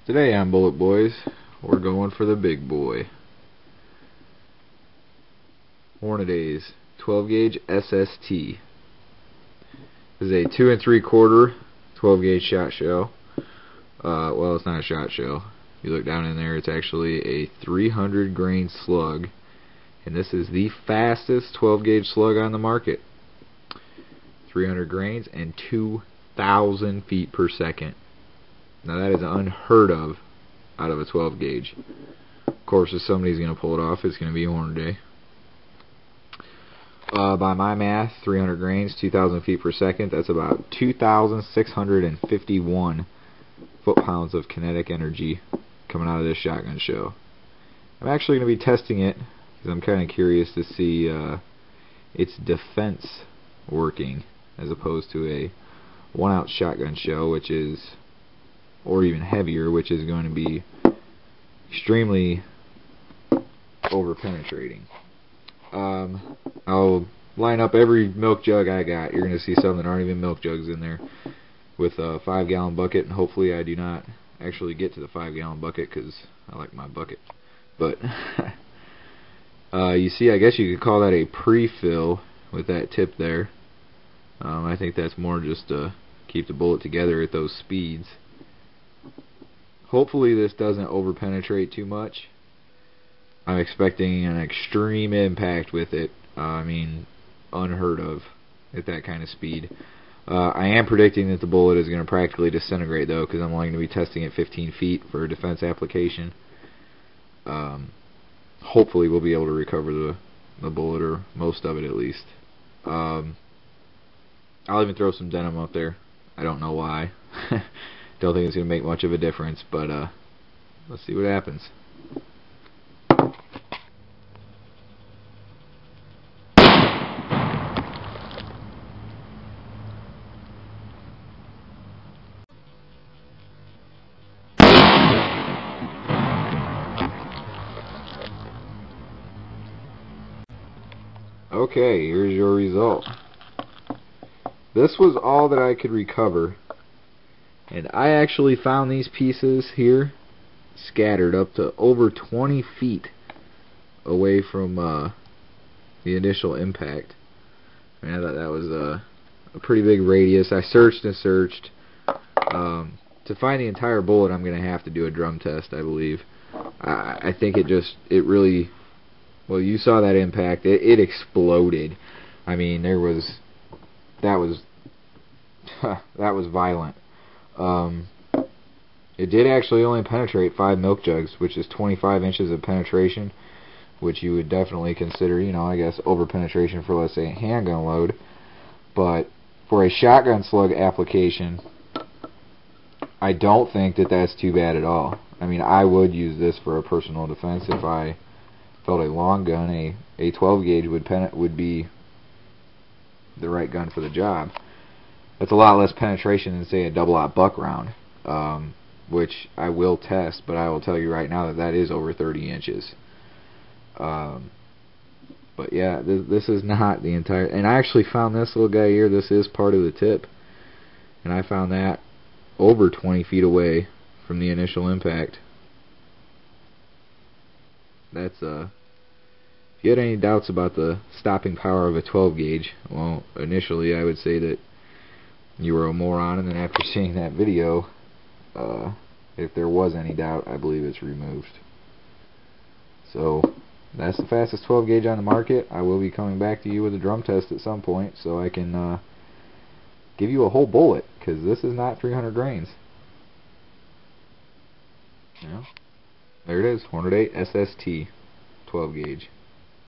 Today on Bullet Boys, we're going for the big boy. Hornady Sst 12 gauge SST. This is a 2 3/4 12 gauge shot shell. Well, it's not a shot shell. You look down in there, it's actually a 300 grain slug, and this is the fastest 12 gauge slug on the market. 300 grains and 2,000 feet per second. Now that is unheard of out of a 12 gauge. Of course, if somebody's going to pull it off, it's going to be Hornady. By my math, 300 grains, 2,000 feet per second, that's about 2,651 foot-pounds of kinetic energy coming out of this shotgun shell. I'm actually going to be testing it because I'm kind of curious to see its defense working as opposed to a 1-ounce shotgun shell, which is, or even heavier, which is going to be extremely over-penetrating. I'll line up every milk jug I got. You're going to see some that aren't even milk jugs in there with a 5-gallon bucket, and hopefully I do not actually get to the 5-gallon bucket because I like my bucket. But you see, I guess you could call that a pre-fill with that tip there. I think that's more just to keep the bullet together at those speeds. Hopefully this doesn't over-penetrate too much. I'm expecting an extreme impact with it. I mean, unheard of at that kind of speed. I am predicting that the bullet is going to practically disintegrate, though, because I'm only going to be testing at 15 feet for a defense application. Hopefully we'll be able to recover the bullet, or most of it at least. I'll even throw some denim up there. I don't know why. Don't think it's going to make much of a difference, but let's see what happens. Okay, here's your result. This was all that I could recover, and I actually found these pieces here scattered up to over 20 feet away from the initial impact. I mean, I thought that was a pretty big radius. I searched and searched. To find the entire bullet, I'm going to have to do a drum test, I believe. I think it really, well, you saw that impact. It exploded. I mean, that was violent. It did actually only penetrate 5 milk jugs, which is 25 inches of penetration, which you would definitely consider, I guess, over penetration for, let's say, a handgun load. But for a shotgun slug application, I don't think that that's too bad at all. I mean, I would use this for a personal defense if I felt a long gun, a 12 gauge would be the right gun for the job. That's a lot less penetration than, say, a double-aught buck round, which I will test, but I will tell you right now that is over 30 inches. But yeah, this is not the entire, and I actually found this little guy here. This is part of the tip, and I found that over 20 feet away from the initial impact. That's if you had any doubts about the stopping power of a 12 gauge, well, initially I would say that you were a moron, and then after seeing that video, if there was any doubt, I believe it's removed. So that's the fastest 12 gauge on the market. I will be coming back to you with a drum test at some point so I can give you a whole bullet, because this is not 300 grains. Yeah. There it is, Hornady SST 12 gauge.